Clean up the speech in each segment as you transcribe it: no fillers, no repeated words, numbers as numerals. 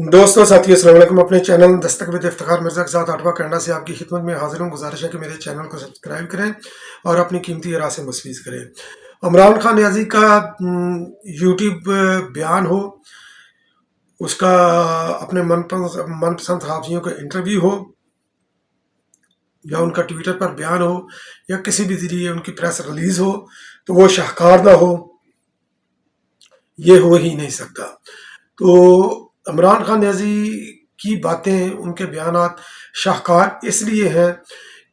दोस्तों साथियों अस्सलाम वालेकुम। अपने चैनल दस्तक विद इफ्तिखार मिर्ज़ा के साथ आठवां कनाडा से आपकी खिदमत में हाजिर हूँ। गुजारिश है कि मेरे चैनल को सब्सक्राइब करें और अपनी कीमती राय से मुस्फीज करें। इमरान खान नियाज़ी का यूट्यूब बयान हो, उसका अपने मनपसंद सहाफ़ियों का इंटरव्यू हो, या उनका ट्विटर पर बयान हो, या किसी भी ज़रिए उनकी प्रेस रिलीज़ हो, तो वो शाहकार ना हो, ये हो ही नहीं सकता। तो इमरान खान नियाज़ी की बातें, उनके बयानात शाहकार इसलिए हैं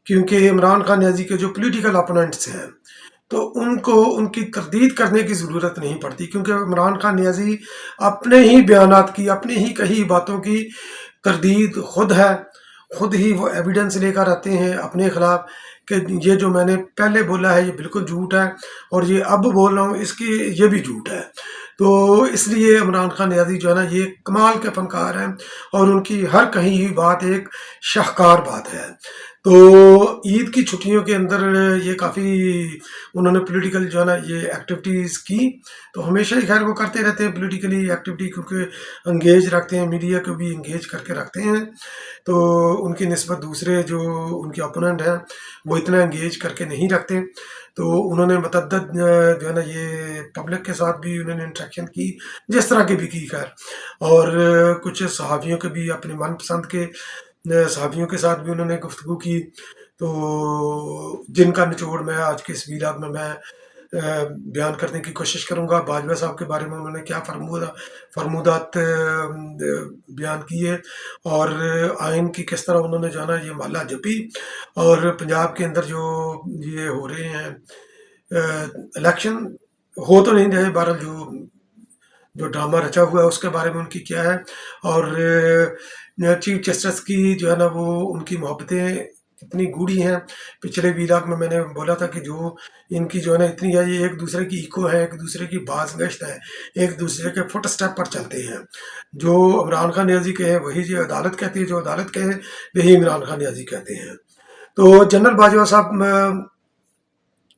क्योंकि इमरान खान नियाज़ी के जो पॉलिटिकल अपोनेंट्स हैं, तो उनको उनकी तरदीद करने की ज़रूरत नहीं पड़ती, क्योंकि इमरान खान नियाज़ी अपने ही बयानात की, अपने ही कही बातों की तरदीद खुद है। खुद ही वो एविडेंस लेकर आते हैं अपने खिलाफ कि ये जो मैंने पहले बोला है ये बिल्कुल झूठ है, और ये अब बोल रहा हूँ इसकी ये भी झूठ है। तो इसलिए इमरान खान नियाज़ी जो है ना, ये कमाल के फनकार हैं और उनकी हर कही हुई बात एक शाहकार बात है। तो ईद की छुट्टियों के अंदर ये काफ़ी उन्होंने पॉलिटिकल जो है ना ये एक्टिविटीज़ की। तो हमेशा ही खैर वो करते रहते हैं पॉलिटिकली एक्टिविटी, क्योंकि इंगेज रखते हैं, मीडिया को भी इंगेज करके रखते हैं। तो उनकी निस्बत दूसरे जो उनके ओपोनेंट हैं वो इतना इंगेज करके नहीं रखते। तो उन्होंने मतअद्दद जो है ना ये पब्लिक के साथ भी उन्होंने इंटरेक्शन की, जिस तरह की भी की खैर, और कुछ सहाफ़ियों के भी, अपने मनपसंद के सहाफ़ियों के साथ भी उन्होंने गुफ्तगू की। तो जिनका निचोड़ मैं आज के इस वीलाग में मैं बयान करने की कोशिश करूंगा। बाजवा साहब के बारे में उन्होंने क्या फरमूदात बयान किए, और आइन की किस तरह उन्होंने जाना ये माला जपी, और पंजाब के अंदर जो ये हो रहे हैं इलेक्शन, हो तो नहीं रहे, बहरहाल जो ड्रामा रचा हुआ है उसके बारे में उनकी क्या है, और चीफ जस्टिस की जो है ना वो उनकी मोहब्बतें कितनी गूढ़ी हैं। पिछले वीलाग में मैंने बोला था कि जो इनकी जो है ना इतनी है, ये एक दूसरे की इको है, एक दूसरे की बाज़गश्त है, एक दूसरे के फुट स्टेप पर चलते हैं। जो इमरान खान नियाज़ी कहे वही जो अदालत कहती है, जो अदालत कहे वही इमरान खान नियाज़ी कहते हैं। तो जनरल बाजवा साहब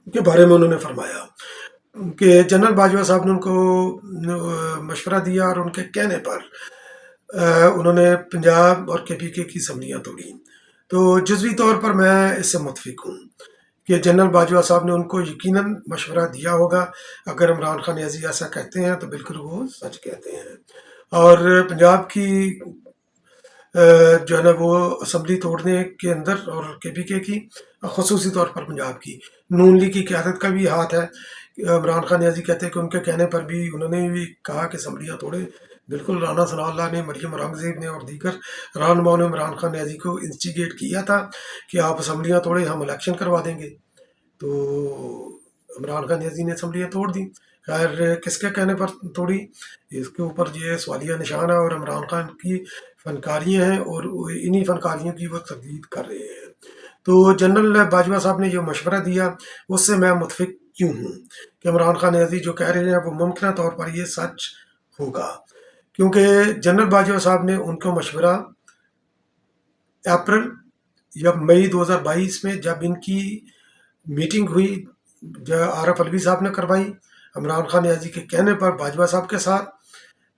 के बारे में उन्होंने फरमाया कि जनरल बाजवा साहब ने उनको मशवरा दिया, और उनके कहने पर उन्होंने पंजाब और KPK की असम्बलियाँ तोड़ी। तो जुज़वी तौर पर मैं इससे मुतफिक हूँ कि जनरल बाजवा साहब ने उनको यकीनन मशवरा दिया होगा। अगर इमरान खान नियाज़ी ऐसा कहते हैं तो बिल्कुल वो सच कहते हैं। और पंजाब की जो है ना वो असम्बली तोड़ने के अंदर, और KPK की खसूसी तौर पर पंजाब की नून लीग की क़यादत का भी हाथ है। इमरान खान नियाज़ी कहते हैं कि उनके कहने पर भी उन्होंने भी कहा कि असम्बलियाँ तोड़े। बिल्कुल राना सनाउल्लाह ने, मरियम औरंगज़ेब ने और दीगर रहनुमाओं ने इमरान खान नियाज़ी को इंस्टिगेट किया था कि आप असम्बलियाँ तोड़े, हम इलेक्शन करवा देंगे। तो इमरान खान नियाज़ी ने असम्बलियाँ तोड़ दी। खैर किसके कहने पर तोड़ी, इसके ऊपर ये सवालिया निशान है, और इमरान खान की फनकारियाँ हैं और इन्हीं फनकारियों की वो तरदीद कर रहे हैं। तो जनरल बाजवा साहब ने जो मशवरा दिया उससे मैं मुतफिक क्यों हूँ कि इमरान खान नियाज़ी जो कह रहे हैं वो मुमकिन तौर पर ये सच होगा, क्योंकि जनरल बाजवा साहब ने उनको मशवरा अप्रैल या मई 2022 में, जब इनकी मीटिंग हुई, जो आरफ अलवी साहब ने करवाई इमरान खान नियाज़ी के कहने पर बाजवा साहब के साथ,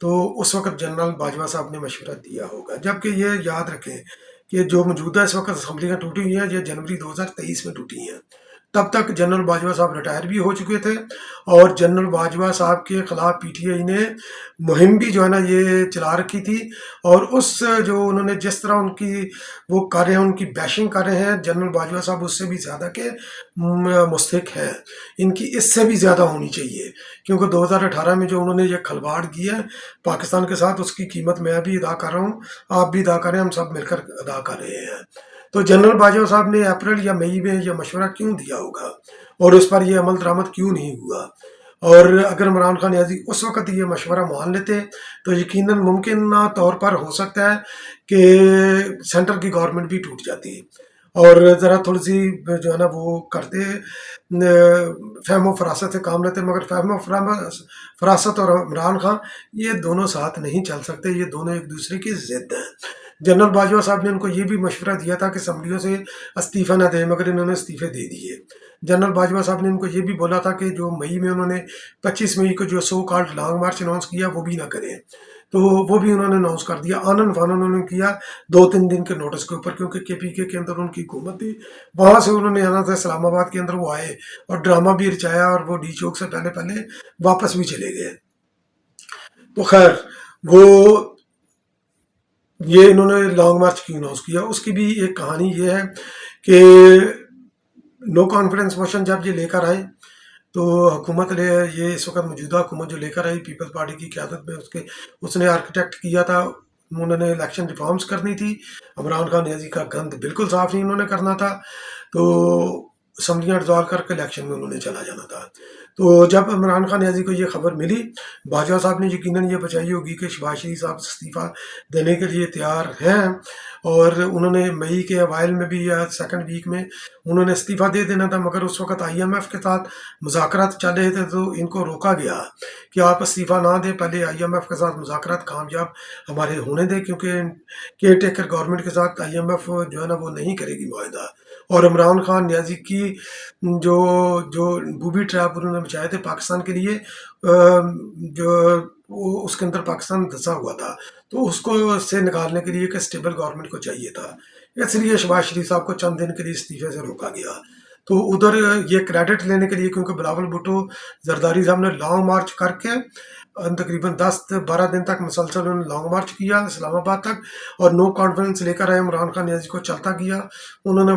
तो उस वक्त जनरल बाजवा साहब ने मशवरा दिया होगा। जबकि ये याद रखें कि जो मौजूदा इस वक्त असम्बलियाँ टूटी हुई हैं ये जनवरी 2023 में टूटी हैं। तब तक जनरल बाजवा साहब रिटायर भी हो चुके थे, और जनरल बाजवा साहब के ख़िलाफ़ PTI ने मुहिम भी जो है ना ये चला रखी थी। और उस जो उन्होंने जिस तरह उनकी वो कर रहे हैं, उनकी बैशिंग कर रहे हैं, जनरल बाजवा साहब उससे भी ज़्यादा के मुस्तहिक हैं। इनकी इससे भी ज़्यादा होनी चाहिए, क्योंकि 2018 में जो उन्होंने ये खलवाड़ किया पाकिस्तान के साथ, उसकी कीमत मैं भी अदा कर रहा हूँ, आप भी अदा करें, हम सब मिलकर अदा कर रहे हैं। तो जनरल बाजवा साहब ने अप्रैल या मई में यह मशवरा क्यों दिया होगा, और उस पर यह अमल दरामद क्यों नहीं हुआ? और अगर इमरान खान नियाज़ी उस वक्त ये मशवरा मान लेते तो यकीनन मुमकिन तौर पर हो सकता है कि सेंटर की गवर्नमेंट भी टूट जाती, और ज़रा थोड़ी सी जो है ना वो करते, फहम फरासत से काम लेते। मगर फहम फरासत और इमरान खान ये दोनों साथ नहीं चल सकते, ये दोनों एक दूसरे की ज़िद हैं। जनरल बाजवा साहब ने उनको ये भी मशवरा दिया था कि असम्बलियों से इस्तीफ़ा न दें, मगर इन्होंने इस्तीफ़े दे दिए। जनरल बाजवा साहब ने उनको ये भी बोला था कि जो मई में उन्होंने 25 मई को जो सो कॉल्ड लॉन्ग मार्च अनाउंस किया वो भी ना करें। تو وہ بھی انہوں نے اناؤنس کر دیا آنن فانن انہوں نے کیا 2-3 دن کے نوٹس کے اوپر، کیونکہ کے پی کے اندر ان کی حکومت تھی، وہاں سے انہوں نے آنا تھا اسلام آباد کے اندر، وہ آئے اور ڈرامہ بھی رچایا اور وہ ڈی چوک سے پہلے پہلے واپس بھی چلے گئے۔ تو خیر وہ یہ انہوں نے لانگ مارچ کی اناؤنس کیا۔ اس کی بھی ایک کہانی یہ ہے کہ نو کانفیڈنس موشن جب یہ لے کر آئے تو حکومت یہ اس وقت موجودہ حکومت جو لے کر آئی پیپلز پارٹی کی قیادت میں، اس نے آرکیٹیکٹ کیا تھا، انہوں نے الیکشن ریفارمز کرنی تھی، عمران خان نیازی کا گند بالکل صاف نہیں انہوں نے کرنا تھا، تو اسمبلیاں ڈسالو کر کے الیکشن میں انہوں نے چلا جانا تھا۔ تو جب عمران خان نیازی کو یہ خبر ملی، باجوہ صاحب نے یقیناً یہ بچائی ہوگی کہ شہباز شریف صاحب استعفیٰ دینے کے لیے تیار ہیں، اور انہوں نے مئی کے اوائل میں بھی یا سیکنڈ ویک میں انہوں نے استعفیٰ دے دینا تھا، مگر اس وقت آئی ایم ایف کے ساتھ مذاکرات چل رہے تھے تو ان کو روکا گیا کہ آپ استعفیٰ نہ دیں، پہلے آئی ایم ایف کے ساتھ مذاکرات کامیاب ہمارے ہونے دیں، کیونکہ کیئر ٹیکر گورنمنٹ کے ساتھ آئی ایم ایف جو ہے نا وہ نہیں کرے گی معاہدہ۔ اور عمران خان نیازی کی جو بوبی ٹریپ انہوں نے بچائے تھے پاکستان کے لیے، جو اس کے اندر پاکستان دھسا ہوا تھا، تو اس کو سے نکالنے کے لیے ایک اسٹیبل گورنمنٹ کو چاہیے تھا، اس لیے شہباز شریف صاحب کو چند دن کے لیے استعفے سے روکا گیا۔ تو ادھر یہ کریڈٹ لینے کے لیے، کیونکہ بلاول بھٹو زرداری صاحب نے لانگ مارچ کر کے تقریباً 10-12 دن تک مسلسل انہوں نے لانگ مارچ کیا اسلام آباد تک، اور نو کانفیڈنس لے کر آئے عمران خان نیازی کو چلتا کیا۔ انہوں نے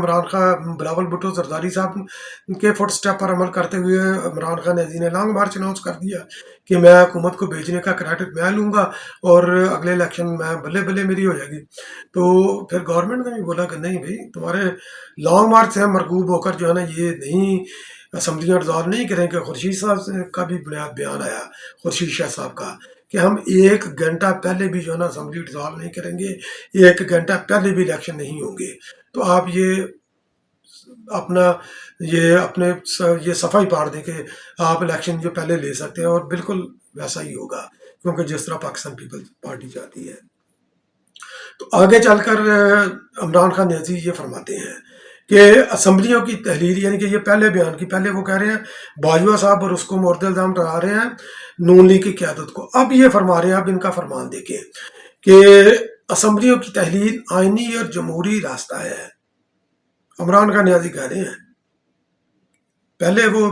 بلاول بھٹو زرداری صاحب کے فٹ سٹیپ پر عمل کرتے ہوئے عمران خان نیازی نے لانگ مارچ اناؤنس کر دیا کہ میں حکومت کو بھیجنے کا کریڈٹ میں لوں گا اور اگلے الیکشن میں بلے بلے میری ہو جائے گی۔ تو پھر گورنمنٹ نے بھی بولا کہ نہیں بھائی، تمہارے لانگ مارچ سے مرغوب ہو کر جو ہے نا یہ نہیں اسمبلیاں ڈسالو نہیں کریں کہ خورشید صاحب کا بھی بیان آیا، خورشید شاہ صاحب کا، کہ ہم 1 گھنٹہ پہلے بھی جو ہے نا اسمبلی ڈسالو نہیں کریں گے، 1 گھنٹہ پہلے بھی الیکشن نہیں ہوں گے۔ تو آپ یہ اپنے صفائی پاڑ دیں کہ آپ الیکشن جو پہلے لے سکتے ہیں، اور بالکل ویسا ہی ہوگا، کیونکہ جس طرح پاکستان پیپلز پارٹی چاہتی ہے۔ تو آگے چل کر عمران خان نیازی یہ فرماتے ہیں کہ اسمبلیوں کی تحلیل، یعنی کہ یہ پہلے بیان کی، پہلے وہ کہہ رہے ہیں باجوہ صاحب اور اس کو مورد الزام ڈرا رہے ہیں نون لیگ کی قیادت کو، اب یہ فرما رہے ہیں، اب ان کا فرمان دیکھیں کہ اسمبلیوں کی تحلیل آئینی اور جمہوری راستہ ہے۔ عمران خان نیازی کہہ رہے ہیں، پہلے وہ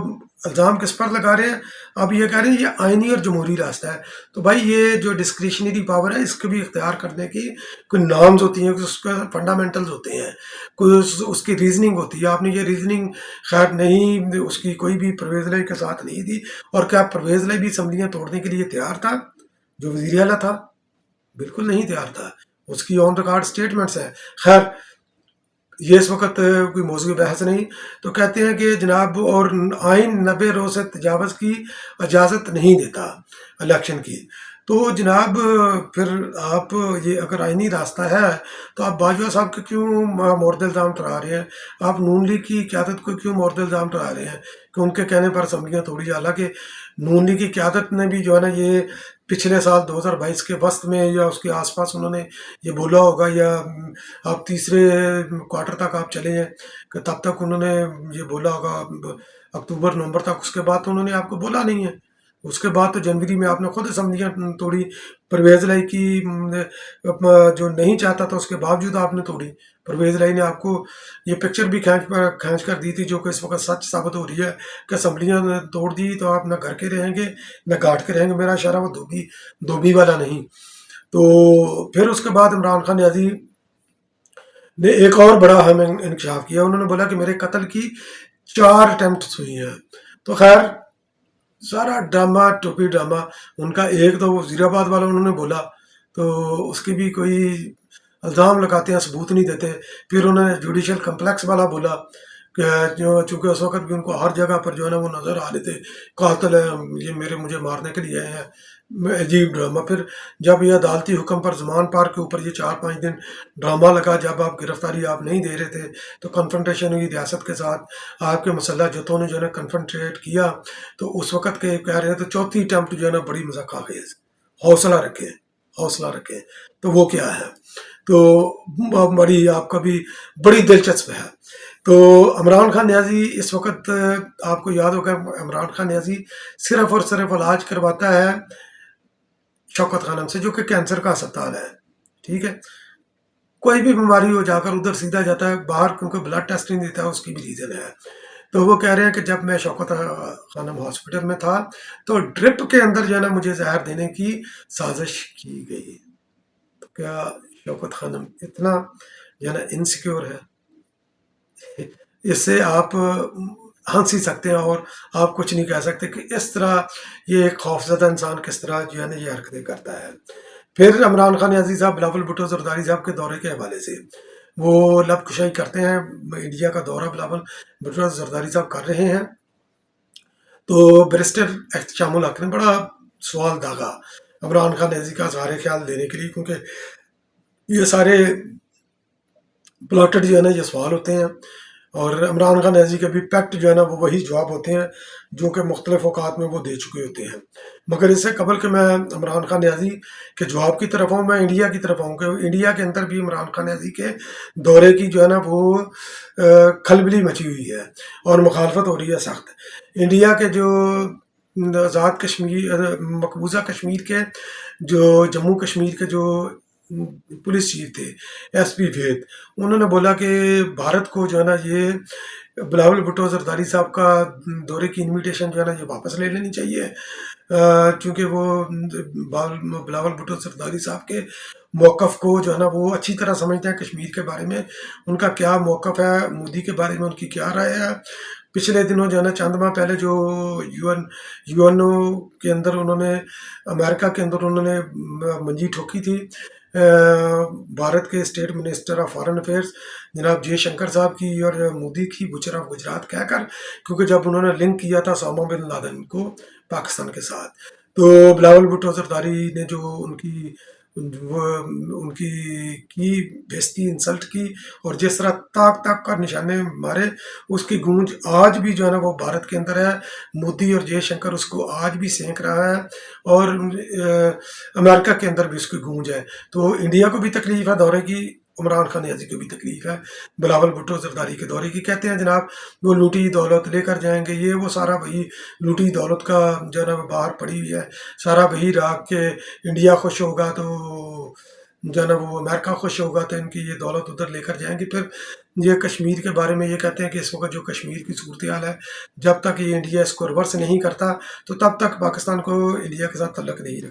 الزام کس پر لگا رہے ہیں، اب یہ کہہ رہے ہیں یہ آئینی اور جمہوری راستہ ہے۔ تو بھائی یہ جو ڈسکریشنری پاور ہے، اس کو بھی اختیار کرنے کی کوئی نارمز ہوتی ہیں، اس کا فنڈامنٹلز ہوتے ہیں، کوئی اس کی ریزننگ ہوتی ہے۔ آپ نے یہ ریزننگ خیر نہیں، اس کی کوئی بھی پرویز الہی کے ساتھ نہیں دی، اور کیا پرویز الہی بھی اسمبلیاں توڑنے کے لیے تیار تھا جو وزیر اعلیٰ تھا؟ بالکل نہیں تیار تھا، اس کی آن ریکارڈ سٹیٹمنٹس ہیں۔ خیر یہ اس وقت کوئی موضوع بحث نہیں۔ تو کہتے ہیں کہ جناب اور آئین 90 روز سے تجاوز کی اجازت نہیں دیتا الیکشن کی۔ تو جناب پھر آپ یہ اگر آئینی راستہ ہے تو آپ باجوہ صاحب کو کیوں مورد الزام ٹھہرا رہے ہیں؟ آپ نون لیگ کی قیادت کو کیوں مورد الزام ٹھہرا رہے ہیں کہ ان کے کہنے پر اسمبلیاں توڑی؟ حالانکہ نون لیگ کی قیادت نے بھی جو ہے نا یہ پچھلے سال 2022 کے وسط میں یا اس کے آس پاس انہوں نے یہ بولا ہوگا، یا آپ تیسرے کوارٹر تک آپ چلے ہیں کہ تب تک انہوں نے یہ بولا ہوگا، اکتوبر نومبر تک، اس کے بعد تو انہوں نے آپ کو بولا نہیں ہے۔ اس کے بعد تو جنوری میں آپ نے خود اسمبلیاں توڑی، پرویز الہی کی جو نہیں چاہتا تھا اس کے باوجود آپ نے توڑی۔ پرویز الہی نے آپ کو یہ پکچر بھی کھینچ کر دی تھی، جو کہ اس وقت سچ ثابت ہو رہی ہے کہ اسمبلیاں توڑ دی تو آپ نہ گھر کے رہیں گے نہ گھاٹ کے رہیں گے، میرا اشارہ وہ دھوبی والا نہیں۔ تو پھر اس کے بعد عمران خان نیازی نے ایک اور بڑا اہم انکشاف کیا، انہوں نے بولا کہ میرے قتل کی 4 اٹیمپٹس ہوئی ہیں۔ تو خیر سارا ڈرامہ ٹوپی ڈرامہ ان کا، ایک تو وزیر آباد والا انہوں نے بولا تو اس کی بھی کوئی الزام لگاتے ہیں، ثبوت نہیں دیتے۔ پھر انہوں نے جوڈیشل کمپلیکس والا بولا کہ چونکہ اس وقت بھی ان کو ہر جگہ پر جو ہے نا وہ نظر آ رہے تھے، قاتل ہے یہ مجھے مارنے کے لیے آئے ہیں، عجیب ڈرامہ۔ پھر جب یہ عدالتی حکم پر زمان پارک کے اوپر یہ 4-5 دن ڈرامہ لگا، جب آپ گرفتاری آپ نہیں دے رہے تھے تو کنفرنٹیشن ہوئی ریاست کے ساتھ، آپ کے مسلح جتوں نے جو ہے نا کنفرنٹریٹ کیا، تو اس وقت کے کہہ رہے ہیں تو چوتھی اٹیمپٹ جو ہے نا بڑی مذاق خیز، حوصلہ رکھیں تو وہ کیا ہے؟ تو بڑی آپ کا بھی بڑی دلچسپ ہے۔ تو عمران خان نیازی اس وقت آپ کو یاد ہوگا، عمران خان نیازی صرف اور صرف علاج کرواتا ہے शौकत खानम से, जो कि कैंसर का अस्पताल है। ठीक है, कोई भी बीमारी हो जाकर उधर सीधा जाता है बाहर, क्योंकि ब्लड टेस्ट नहीं देता है, उसकी भी रीज़न है। तो वो कह रहे हैं कि जब मैं शौकत खानम हॉस्पिटल में था तो ड्रिप के अंदर जो है ना मुझे जहर देने की साजिश की गई। तो क्या शौकत खानम इतना जो है ना इनसिक्योर है? इससे आप हंस ही सकते हैं और आप कुछ नहीं कह सकते कि इस तरह ये एक खौफजदा इंसान किस तरह जो है ना ये हरकतें करता है। फिर इमरान खान याजी साहब बिलावल भुट्टो जरदारी साहब के दौरे के हवाले से वो लब कुशाई करते हैं। इंडिया का दौरा बिलावल भुट्टो जरदारी साहब कर रहे हैं, तो बैरिस्टर एहतशामुल हक ने बड़ा सवाल दागा इमरान खान याजी का इजहार ख्याल देने के लिए, क्योंकि ये सारे प्लॉटेड जो है ना ये सवाल होते हैं, और इमरान खान याजी के भी पैक्ट जो है ना वो वही जवाब होते हैं जो कि मुख्तलिफ औकात में वो दे चुके होते हैं। मगर इससे कबल कि मैं इमरान खान याजी के जवाब की तरफ हूँ, मैं इंडिया की तरफ हूँ कि इंडिया के अंदर भी इमरान खान याजी के दौरे की जो है ना वो खलबली मची हुई है और मुखालफत हो रही है सख्त। इंडिया के जो आज़ाद कश्मीर मकबूजा कश्मीर के जो जम्मू कश्मीर के जो पुलिस चीफ थे एसपी वेद, उन्होंने बोला कि भारत को जो है ना ये बिलावल भुट्टो जरदारी साहब का दौरे की इनविटेशन जो है ना ये वापस ले लेनी चाहिए, क्योंकि वो बिलावल भुट्टो जरदारी साहब के मौक़िफ़ को जो है ना वो अच्छी तरह समझते हैं। कश्मीर के बारे में उनका क्या मौक़िफ़ है, मोदी के बारे में उनकी क्या राय है। पिछले दिनों जो है ना चंद माह पहले जो यूएनओ के अंदर उन्होंने अमेरिका के अंदर उन्होंने मंजी ठोकी थी भारत के state minister of foreign affairs जनाब जयशंकर साहब की और मोदी की बुचर ऑफ गुजरात कहकर, क्योंकि जब उन्होंने लिंक किया था ओसामा बिन लादेन को पाकिस्तान के साथ, तो बिलावल भुट्टो जरदारी ने जो उनकी वो उनकी की बेइज्जती इंसल्ट की और जिस तरह ताक ताक कर निशाने मारे, उसकी गूंज आज भी जो है ना वो भारत के अंदर है। मोदी और जयशंकर उसको आज भी सेंक रहा है और अमेरिका के अंदर भी उसकी गूंज है। तो इंडिया को भी तकलीफ है दौरे की, इमरान खान याजी को भी तकलीफ है बिलावल भुट्टो जरदारी के दौरे की। कहते हैं जनाब वो लूटी दौलत लेकर जाएंगे, ये वो सारा वही लूटी दौलत का जो है ना बाहर पड़ी हुई है, सारा वही राग के इंडिया खुश होगा तो जो है ना वो अमेरिका खुश होगा, तो इनकी ये दौलत उधर लेकर जाएंगे। फिर ये कश्मीर के बारे में ये कहते हैं कि इस वक्त जो कश्मीर की सूरत हाल है, जब तक ये इंडिया इसको रिवर्स नहीं करता तो तब तक पाकिस्तान को इंडिया के साथ तल्लक नहीं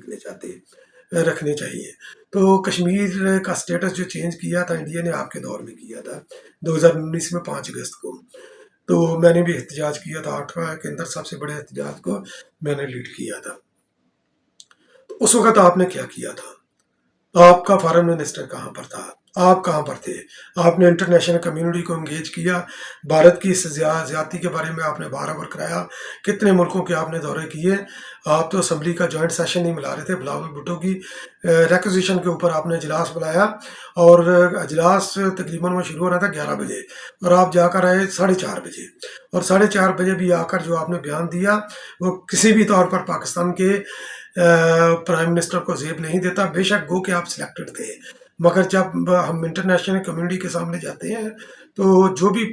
रखने चाहिए। तो कश्मीर का स्टेटस जो चेंज किया था इंडिया ने आपके दौर में किया था 2019 में 5 अगस्त को, तो मैंने भी एहतजाज किया था। 8वां के अंदर सबसे बड़े एहतजाज को मैंने लीड किया था। तो उस वक्त आपने क्या किया था? आपका फॉरेन मिनिस्टर कहाँ पर था? आप कहाँ पर थे? आपने इंटरनेशनल कम्युनिटी को इंगेज किया, भारत की इस ज्यादती के बारे में आपने बार कराया, कितने मुल्कों के आपने दौरे किए। आप तो असम्बली का जॉइंट सेशन नहीं मिला रहे थे, बिलावल भुट्टो की रिक्विजिशन के ऊपर आपने इजलास बुलाया और इजलास तकरीबन वो शुरू हो रहा था 11 बजे और आप जाकर आए 4:30 बजे, और 4:30 बजे भी आकर जो आपने बयान दिया वो किसी भी तौर पर पाकिस्तान के प्राइम मिनिस्टर को जेब नहीं देता। बेशक गो कि आप सिलेक्टेड थे, मगर जब हम इंटरनेशनल कम्युनिटी के सामने जाते हैं तो जो भी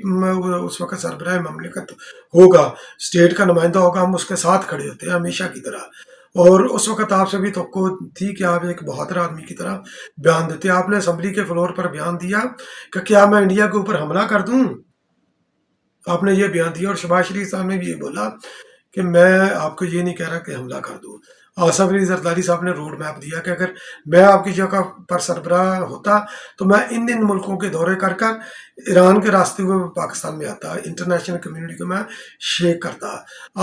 उस वक्त सरबराह ममलिकत होगा, स्टेट का नुमाइंदा होगा, हम उसके साथ खड़े होते हैं हमेशा की तरह। और उस वक्त आपसे भी तो थी कि आप एक बहादुर आदमी की तरह बयान देते। आपने असम्बली के फ्लोर पर बयान दिया कि क्या मैं इंडिया के ऊपर हमला कर दूं, आपने ये बयान दिया। और शहबाज शरीफ साहब ने भी ये बोला कि मैं आपको ये नहीं कह रहा कि हमला कर दूं। आसफ अली जरदारी साहब ने रोड मैप दिया कि अगर मैं आपकी जगह पर सरबराह होता तो मैं इन मुल्कों के दौरे कर कर ईरान के रास्ते हुए पाकिस्तान में आता, इंटरनेशनल कम्युनिटी को मैं शेक करता।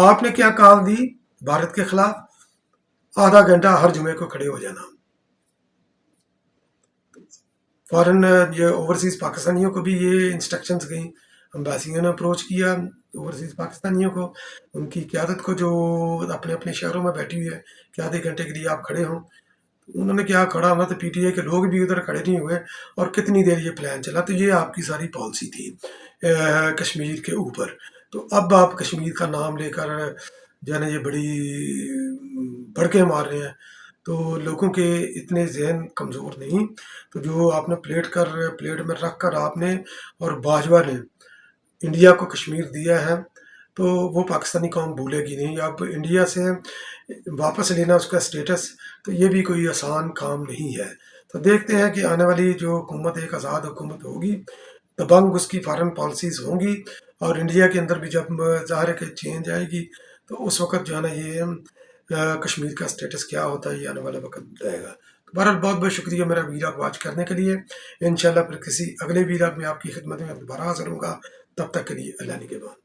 आपने क्या कॉल दी भारत के खिलाफ? आधा घंटा हर जुमे को खड़े हो जाना। फॉरेन ये ओवरसीज़ पाकिस्तानियों को भी ये इंस्ट्रक्शंस गई, अम्बेसियों ने अप्रोच किया ओवरसीज़ पाकिस्तानियों को, उनकी क़यादत को जो अपने अपने शहरों में बैठी हुई है कि आधे घंटे के लिए आप खड़े हों। उन्होंने क्या खड़ा होना, तो पीटीआई के लोग भी उधर खड़े नहीं हुए और कितनी देर ये प्लान चला। तो ये आपकी सारी पॉलिसी थी कश्मीर के ऊपर। तो अब आप कश्मीर का नाम लेकर जो है ना ये बड़ी भड़के मार रहे हैं, तो लोगों के इतने जहन कमज़ोर नहीं। तो जो आपने प्लेट में रख कर आपने और बाजवा ने इंडिया को कश्मीर दिया है, تو وہ پاکستانی قوم بھولے گی نہیں. اب انڈیا سے واپس لینا اس کا اسٹیٹس، تو یہ بھی کوئی آسان کام نہیں ہے. تو دیکھتے ہیں کہ آنے والی جو حکومت ایک آزاد حکومت ہوگی، دبنگ اس کی فارن پالیسیز ہوں گی، اور انڈیا کے اندر بھی جب ظاہر ہے کہ چینج آئے گی تو اس وقت جو ہے نا یہ کشمیر کا اسٹیٹس کیا ہوتا ہے یہ آنے والا وقت بتائے گا. بہرحال بہت بہت شکریہ میرا ویلاگ واچ کرنے کے لیے. انشاءاللہ پھر کسی اگلے ویلاگ میں آپ کی خدمت میں دوبارہ حاضر ہوں گا. تب تک کے لیے اللہ نگہبان.